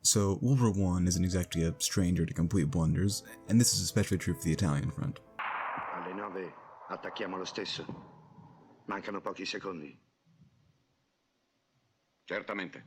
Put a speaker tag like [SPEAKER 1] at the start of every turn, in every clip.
[SPEAKER 1] So World War I isn't exactly a stranger to complete blunders, and this is especially true for the Italian front.
[SPEAKER 2] Alle 9 attacchiamo lo stesso. Mancano pochi secondi. Certamente.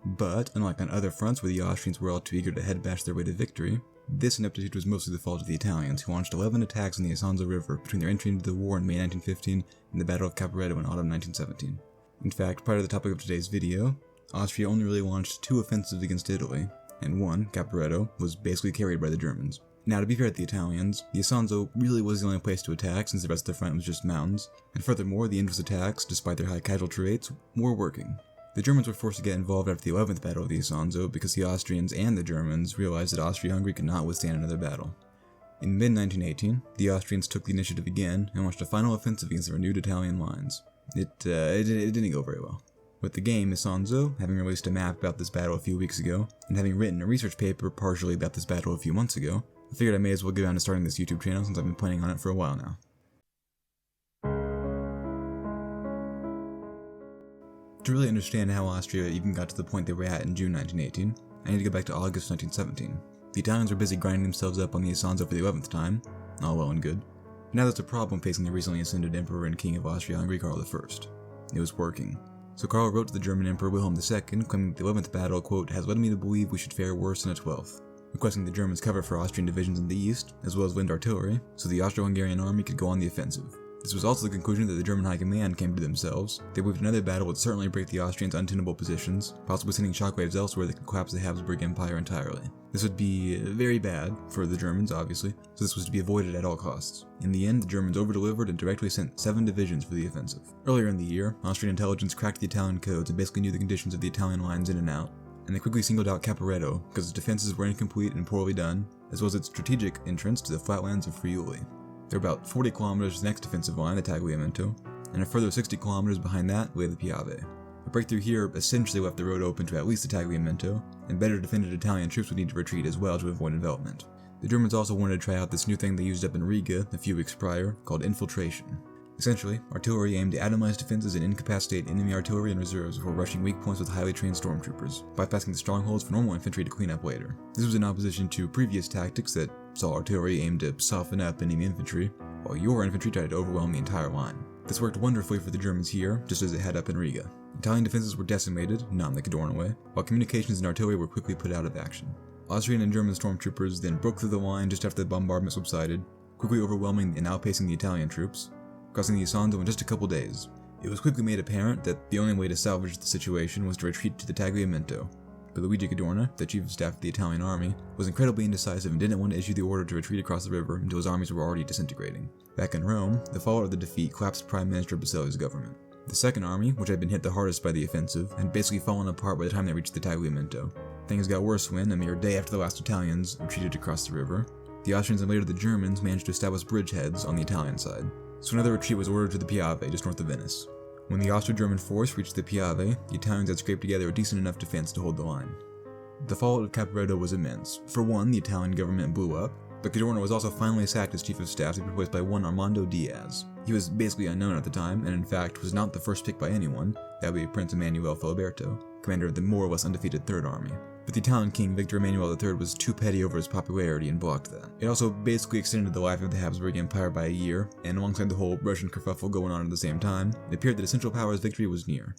[SPEAKER 1] But, unlike on other fronts where the Austrians were all too eager to head-bash their way to victory, this ineptitude was mostly the fault of the Italians, who launched 11 attacks on the Isonzo River between their entry into the war in May 1915 and the Battle of Caporetto in autumn 1917. In fact, prior to the topic of today's video, Austria only really launched 2 offensives against Italy, and one, Caporetto, was basically carried by the Germans. Now, to be fair to the Italians, the Isonzo really was the only place to attack since the rest of the front was just mountains, and furthermore, the Indus attacks, despite their high casualty rates, were working. The Germans were forced to get involved after the 11th Battle of the Isonzo because the Austrians and the Germans realized that Austria-Hungary could not withstand another battle. In mid-1918, the Austrians took the initiative again and launched a final offensive against the renewed Italian lines. It didn't go very well. With the game Isonzo having released a map about this battle a few weeks ago, and having written a research paper partially about this battle a few months ago, I figured I may as well get around to starting this YouTube channel since I've been planning on it for a while now. To really understand how Austria even got to the point they were at in June 1918, I need to go back to August 1917. The Italians were busy grinding themselves up on the Isonzo for the 11th time, all well and good. Now there's a problem facing the recently ascended Emperor and King of Austria-Hungary, Karl I. It was working. So Karl wrote to the German Emperor Wilhelm II, claiming that the 11th battle, quote, has led me to believe we should fare worse than a 12th, requesting the Germans cover for Austrian divisions in the east, as well as wind artillery, so the Austro-Hungarian army could go on the offensive. This was also the conclusion that the German High Command came to themselves. They believed another battle would certainly break the Austrians' untenable positions, possibly sending shockwaves elsewhere that could collapse the Habsburg Empire entirely. This would be very bad for the Germans, obviously, so this was to be avoided at all costs. In the end, the Germans over-delivered and directly sent 7 divisions for the offensive. Earlier in the year, Austrian intelligence cracked the Italian codes and basically knew the conditions of the Italian lines in and out, and they quickly singled out Caporetto because its defenses were incomplete and poorly done, as well as its strategic entrance to the flatlands of Friuli. They're about 40 kilometers next defensive line, the Tagliamento, and a further 60 kilometers behind that lay the Piave. A breakthrough here essentially left the road open to at least the Tagliamento, and better defended Italian troops would need to retreat as well to avoid envelopment. The Germans also wanted to try out this new thing they used up in Riga a few weeks prior, called infiltration. Essentially, artillery aimed to atomize defenses and incapacitate enemy artillery and reserves before rushing weak points with highly trained stormtroopers, bypassing the strongholds for normal infantry to clean up later. This was in opposition to previous tactics that saw artillery aimed to soften up enemy infantry, while your infantry tried to overwhelm the entire line. This worked wonderfully for the Germans here, just as it had up in Riga. Italian defenses were decimated, not in the Cadorna way, while communications and artillery were quickly put out of action. Austrian and German stormtroopers then broke through the line just after the bombardment subsided, quickly overwhelming and outpacing the Italian troops, crossing the Isonzo in just a couple days. It was quickly made apparent that the only way to salvage the situation was to retreat to the Tagliamento, but Luigi Cadorna, the chief of staff of the Italian army, was incredibly indecisive and didn't want to issue the order to retreat across the river until his armies were already disintegrating. Back in Rome, the fallout of the defeat collapsed Prime Minister Baselli's government. The second army, which had been hit the hardest by the offensive, had basically fallen apart by the time they reached the Tagliamento. Things got worse when, a mere day after the last Italians retreated across the river, the Austrians and later the Germans managed to establish bridgeheads on the Italian side. So another retreat was ordered to the Piave, just north of Venice. When the Austro-German force reached the Piave, the Italians had scraped together a decent enough defense to hold the line. The fallout of Caporetto was immense. For one, the Italian government blew up, but Cadorna was also finally sacked as chief of staff to be replaced by one Armando Diaz. He was basically unknown at the time, and in fact was not the first pick by anyone. That would be Prince Emanuele Filiberto, commander of the more or less undefeated Third Army. But the Italian king Victor Emmanuel III was too petty over his popularity and blocked that. It also basically extended the life of the Habsburg Empire by a year, and alongside the whole Russian kerfuffle going on at the same time, it appeared that a Central Powers victory was near.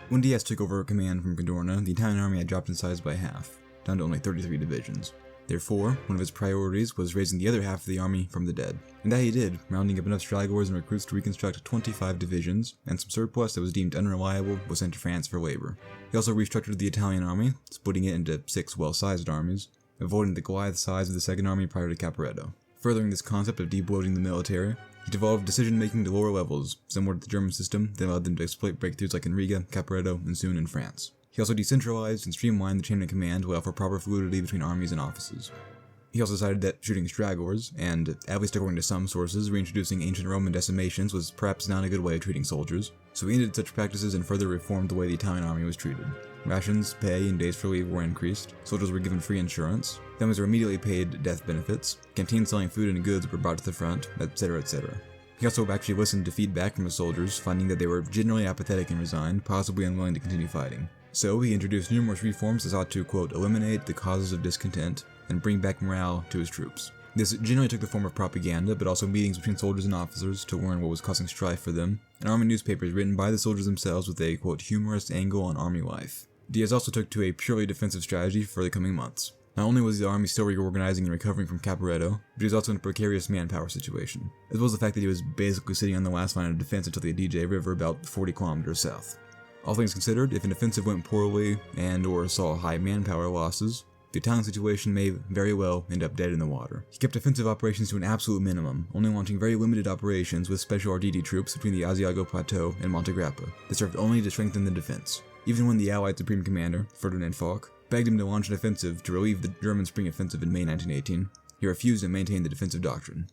[SPEAKER 1] When Diaz took over command from Cadorna, the Italian army had dropped in size by half, down to only 33 divisions. Therefore, one of his priorities was raising the other half of the army from the dead. And that he did, rounding up enough stragglers and recruits to reconstruct 25 divisions, and some surplus that was deemed unreliable was sent to France for labor. He also restructured the Italian army, splitting it into 6 well-sized armies, avoiding the Goliath size of the Second Army prior to Caporetto. Furthering this concept of debloating the military, he devolved decision-making to lower levels, similar to the German system that allowed them to exploit breakthroughs like in Riga, Caporetto, and soon in France. He also decentralized and streamlined the chain of command to allow for proper fluidity between armies and offices. He also decided that shooting stragglers, and at least according to some sources, reintroducing ancient Roman decimations was perhaps not a good way of treating soldiers, so he ended such practices and further reformed the way the Italian army was treated. Rations, pay, and days for leave were increased, soldiers were given free insurance, families were immediately paid death benefits, canteens selling food and goods were brought to the front, etc., etc. He also actually listened to feedback from his soldiers, finding that they were generally apathetic and resigned, possibly unwilling to continue fighting. So he introduced numerous reforms that sought to, quote, eliminate the causes of discontent and bring back morale to his troops. This generally took the form of propaganda, but also meetings between soldiers and officers to learn what was causing strife for them, and army newspapers written by the soldiers themselves with a, quote, humorous angle on army life. Diaz also took to a purely defensive strategy for the coming months. Not only was the army still reorganizing and recovering from Caporetto, but he was also in a precarious manpower situation, as well as the fact that he was basically sitting on the last line of defense until the DJ River about 40 kilometers south. All things considered, if an offensive went poorly and or saw high manpower losses, the Italian situation may very well end up dead in the water. He kept offensive operations to an absolute minimum, only launching very limited operations with special RDD troops between the Asiago Plateau and Monte Grappa that served only to strengthen the defense. Even when the Allied Supreme Commander, Ferdinand Foch, begged him to launch an offensive to relieve the German Spring Offensive in May 1918, he refused and maintained the defensive doctrine.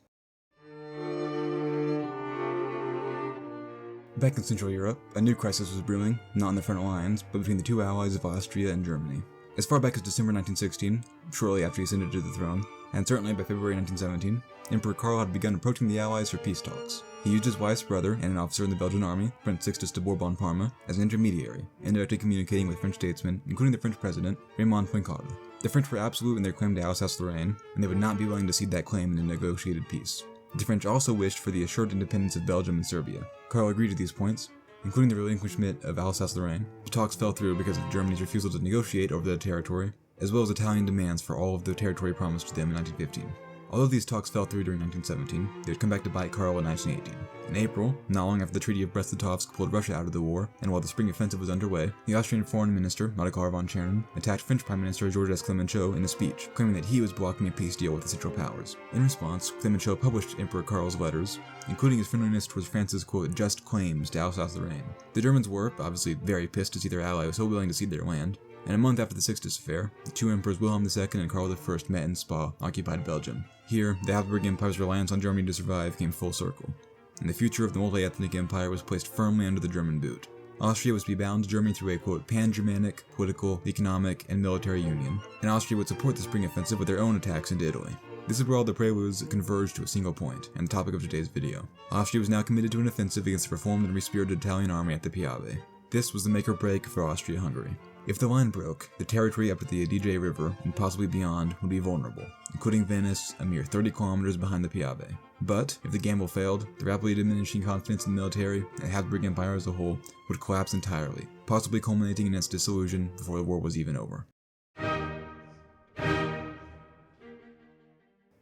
[SPEAKER 1] Back in Central Europe, a new crisis was brewing, not on the front lines, but between the two allies of Austria and Germany. As far back as December 1916, shortly after he ascended to the throne, and certainly by February 1917, Emperor Karl had begun approaching the Allies for peace talks. He used his wife's brother and an officer in the Belgian army, Prince Sixtus de Bourbon-Parma, as an intermediary, indirectly communicating with French statesmen, including the French president, Raymond Poincaré. The French were absolute in their claim to Alsace-Lorraine, and they would not be willing to cede that claim in a negotiated peace. The French also wished for the assured independence of Belgium and Serbia. Karl agreed to these points, including the relinquishment of Alsace-Lorraine. The talks fell through because of Germany's refusal to negotiate over the territory, as well as Italian demands for all of the territory promised to them in 1915. Although these talks fell through during 1917, they would come back to bite Karl in 1918. In April, not long after the Treaty of Brest-Litovsk pulled Russia out of the war, and while the Spring Offensive was underway, the Austrian Foreign Minister, Ottokar von Czernin, attacked French Prime Minister Georges Clemenceau in a speech, claiming that he was blocking a peace deal with the Central Powers. In response, Clemenceau published Emperor Karl's letters, including his friendliness towards France's, quote, just claims to Alsace-Lorraine. The Germans were, obviously, very pissed to see their ally so willing to cede their land, and a month after the Sixtus Affair, the two emperors Wilhelm II and Karl I met in Spa, occupied Belgium. Here, the Habsburg Empire's reliance on Germany to survive came full circle, and the future of the multi-ethnic empire was placed firmly under the German boot. Austria was to be bound to Germany through a, quote, pan-Germanic, political, economic, and military union, and Austria would support the Spring Offensive with their own attacks into Italy. This is where all the preludes converged to a single point, and the topic of today's video. Austria was now committed to an offensive against the reformed and respirited Italian army at the Piave. This was the make or break for Austria-Hungary. If the line broke, the territory up at the Adige River and possibly beyond would be vulnerable, including Venice, a mere 30 kilometers behind the Piave. But if the gamble failed, the rapidly diminishing confidence in the military and the Habsburg Empire as a whole would collapse entirely, possibly culminating in its dissolution before the war was even over.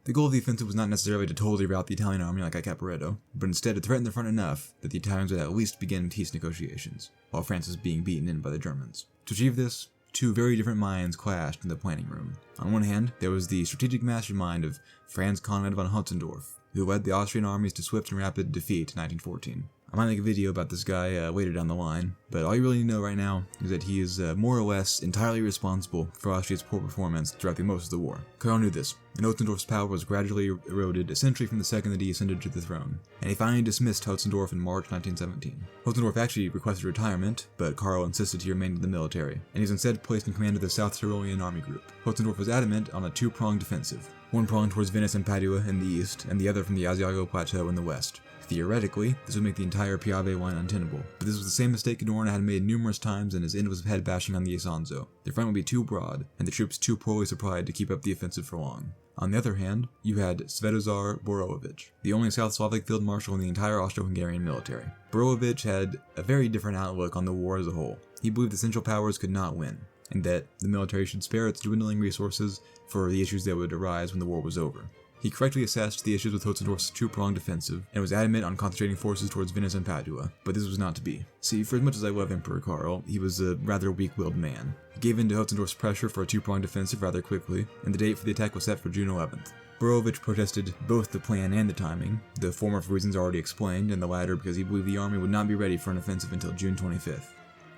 [SPEAKER 1] The goal of the offensive was not necessarily to totally rout the Italian army like at Caporetto, but instead to threaten the front enough that the Italians would at least begin peace negotiations, while France was being beaten in by the Germans. To achieve this, two very different minds clashed in the planning room. On one hand, there was the strategic mastermind of Franz Conrad von Hotzendorf, who led the Austrian armies to swift and rapid defeat in 1914. I might make a video about this guy later down the line, but all you really need to know right now is that he is more or less entirely responsible for Austria's poor performance throughout most of the war. Karl knew this, and Hotzendorf's power was gradually eroded essentially from the second that he ascended to the throne, and he finally dismissed Hotzendorf in March 1917. Hotzendorf actually requested retirement, but Karl insisted he remain in the military, and he was instead placed in command of the South Tyrolean Army Group. Hotzendorf was adamant on a two-pronged defensive, one prong towards Venice and Padua in the east, and the other from the Asiago Plateau in the west. Theoretically, this would make the entire Piave line untenable, but this was the same mistake Cadorna had made numerous times, and his end was head bashing on the Isonzo. The front would be too broad, and the troops too poorly supplied to keep up the offensive for long. On the other hand, you had Svetozar Borovic, the only South Slavic field marshal in the entire Austro-Hungarian military. Borovic had a very different outlook on the war as a whole. He believed the Central Powers could not win, and that the military should spare its dwindling resources for the issues that would arise when the war was over. He correctly assessed the issues with Hotzendorf's two-pronged offensive, and was adamant on concentrating forces towards Venice and Padua, but this was not to be. See, for as much as I love Emperor Karl, he was a rather weak-willed man. He gave in to Hotzendorf's pressure for a two-pronged offensive rather quickly, and the date for the attack was set for June 11th. Borovic protested both the plan and the timing, the former for reasons already explained, and the latter because he believed the army would not be ready for an offensive until June 25th.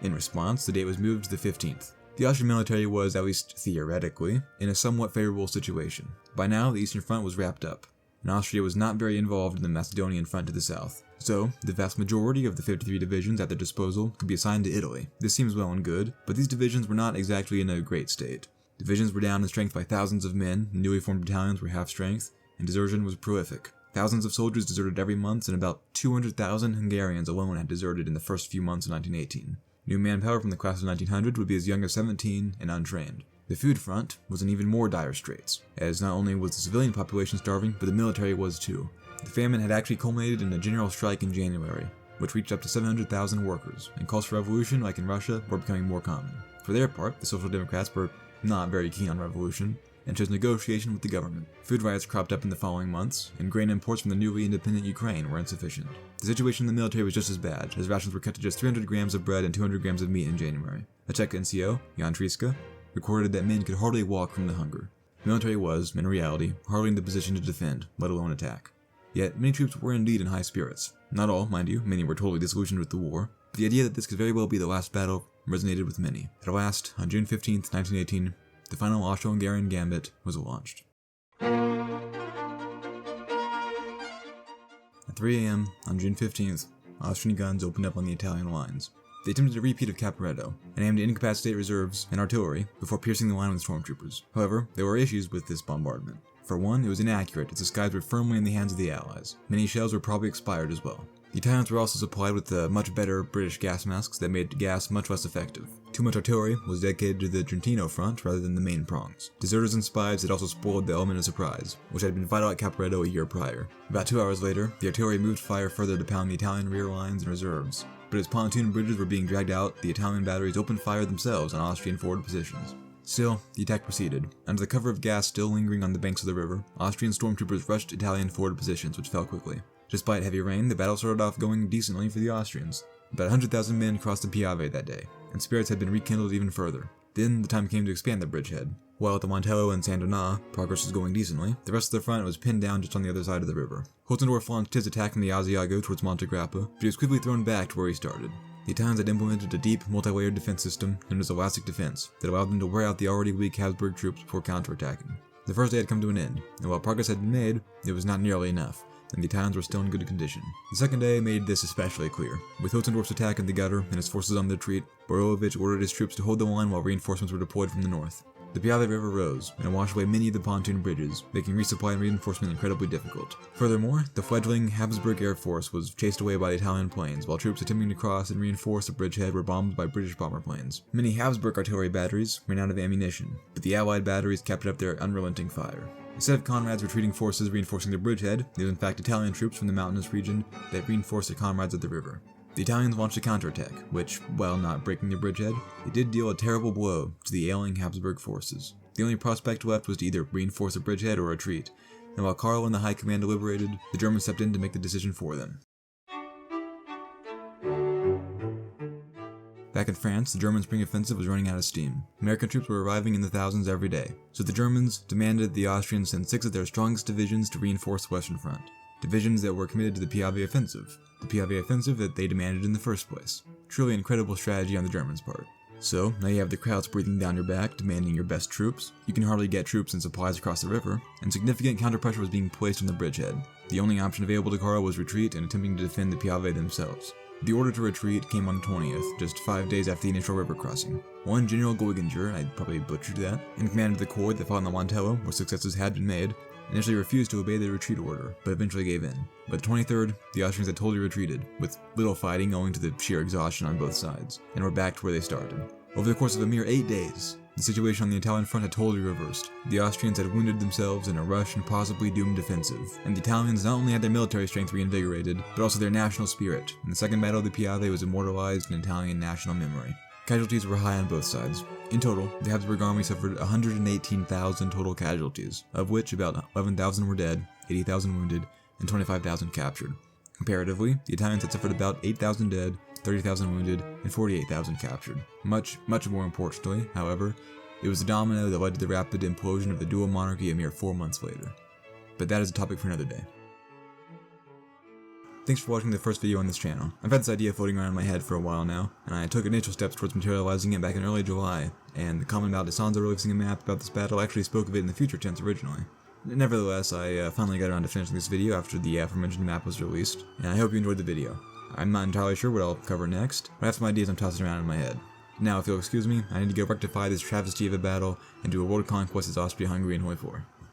[SPEAKER 1] In response, the date was moved to the 15th. The Austrian military was, at least theoretically, in a somewhat favorable situation. By now, the Eastern Front was wrapped up, and Austria was not very involved in the Macedonian front to the south. So, the vast majority of the 53 divisions at their disposal could be assigned to Italy. This seems well and good, but these divisions were not exactly in a great state. Divisions were down in strength by thousands of men, newly formed battalions were half strength, and desertion was prolific. Thousands of soldiers deserted every month, and about 200,000 Hungarians alone had deserted in the first few months of 1918. New manpower from the class of 1900 would be as young as 17 and untrained. The food front was in even more dire straits, as not only was the civilian population starving, but the military was too. The famine had actually culminated in a general strike in January, which reached up to 700,000 workers, and calls for revolution, like in Russia, were becoming more common. For their part, the Social Democrats were not very keen on revolution, and chose negotiation with the government. Food riots cropped up in the following months, and grain imports from the newly independent Ukraine were insufficient. The situation in the military was just as bad, as rations were cut to just 300 grams of bread and 200 grams of meat in January. A Czech NCO, Jan Triska, recorded that men could hardly walk from the hunger. The military was, in reality, hardly in the position to defend, let alone attack. Yet, many troops were indeed in high spirits. Not all, mind you, many were totally disillusioned with the war, but the idea that this could very well be the last battle resonated with many. At last, on June 15, 1918, the final Austro-Hungarian gambit was launched. At 3 a.m. on June 15th, Austrian guns opened up on the Italian lines. They attempted a repeat of Caporetto, and aimed to incapacitate reserves and artillery before piercing the line with stormtroopers. However, there were issues with this bombardment. For one, it was inaccurate, as the skies were firmly in the hands of the Allies. Many shells were probably expired as well. The Italians were also supplied with much better British gas masks that made gas much less effective. Too much artillery was dedicated to the Trentino front rather than the main prongs. Deserters and spies had also spoiled the element of surprise, which had been vital at Caporetto a year prior. About 2 hours later, the artillery moved fire further to pound the Italian rear lines and reserves. But as pontoon bridges were being dragged out, the Italian batteries opened fire themselves on Austrian forward positions. Still, the attack proceeded. Under the cover of gas still lingering on the banks of the river, Austrian stormtroopers rushed Italian forward positions, which fell quickly. Despite heavy rain, the battle started off going decently for the Austrians. About 100,000 men crossed the Piave that day, and spirits had been rekindled even further. Then the time came to expand the bridgehead. While at the Montello and Sandonà, progress was going decently, the rest of the front was pinned down just on the other side of the river. Holzendorf launched his attack from the Asiago towards Montegrappa, but he was quickly thrown back to where he started. The Italians had implemented a deep, multi-layered defense system known as elastic defense that allowed them to wear out the already weak Habsburg troops before counterattacking. The first day had come to an end, and while progress had been made, it was not nearly enough, and the Italians were still in good condition. The second day made this especially clear. With Holzendorf's attack in the gutter and his forces on the retreat, Borolovich ordered his troops to hold the line while reinforcements were deployed from the north. The Piave River rose, and washed away many of the pontoon bridges, making resupply and reinforcement incredibly difficult. Furthermore, the fledgling Habsburg Air Force was chased away by the Italian planes, while troops attempting to cross and reinforce the bridgehead were bombed by British bomber planes. Many Habsburg artillery batteries ran out of ammunition, but the Allied batteries kept up their unrelenting fire. Instead of Conrad's retreating forces reinforcing the bridgehead, it was in fact Italian troops from the mountainous region that reinforced the comrades of the river. The Italians launched a counterattack, which, while not breaking the bridgehead, it did deal a terrible blow to the ailing Habsburg forces. The only prospect left was to either reinforce the bridgehead or retreat, and while Karl and the High Command deliberated, the Germans stepped in to make the decision for them. Back in France, the German spring offensive was running out of steam. American troops were arriving in the thousands every day, so the Germans demanded the Austrians send 6 of their strongest divisions to reinforce the Western Front. Divisions that were committed to the Piave offensive. The Piave offensive that they demanded in the first place. Truly incredible strategy on the Germans' part. So, now you have the crowds breathing down your back, demanding your best troops. You can hardly get troops and supplies across the river, and significant counterpressure was being placed on the bridgehead. The only option available to Karl was retreat and attempting to defend the Piave themselves. The order to retreat came on the 20th, just 5 days after the initial river crossing. One General Goiginger, I probably butchered that, in command of the corps that fought on the Montello, where successes had been made, initially refused to obey the retreat order, but eventually gave in. By the 23rd, the Austrians had totally retreated, with little fighting owing to the sheer exhaustion on both sides, and were back to where they started. Over the course of a mere 8 days, the situation on the Italian front had totally reversed. The Austrians had wounded themselves in a rushed and possibly doomed offensive, and the Italians not only had their military strength reinvigorated, but also their national spirit, and the Second Battle of the Piave was immortalized in Italian national memory. Casualties were high on both sides. In total, the Habsburg army suffered 118,000 total casualties, of which about 11,000 were dead, 80,000 wounded, and 25,000 captured. Comparatively, the Italians had suffered about 8,000 dead, 30,000 wounded, and 48,000 captured. Much more importantly, however, it was the domino that led to the rapid implosion of the dual monarchy a mere 4 months later. But that is a topic for another day. Thanks for watching the first video on this channel. I've had this idea floating around in my head for a while now, and I took initial steps towards materializing it back in early July, and the comment about Isonzo releasing a map about this battle actually spoke of it in the future tense originally. Nevertheless, I finally got around to finishing this video after the aforementioned map was released, and I hope you enjoyed the video. I'm not entirely sure what I'll cover next, but I have some ideas I'm tossing around in my head. Now, if you'll excuse me, I need to go rectify this travesty of a battle and do a world conquest as Austria-Hungary in Hoi 4.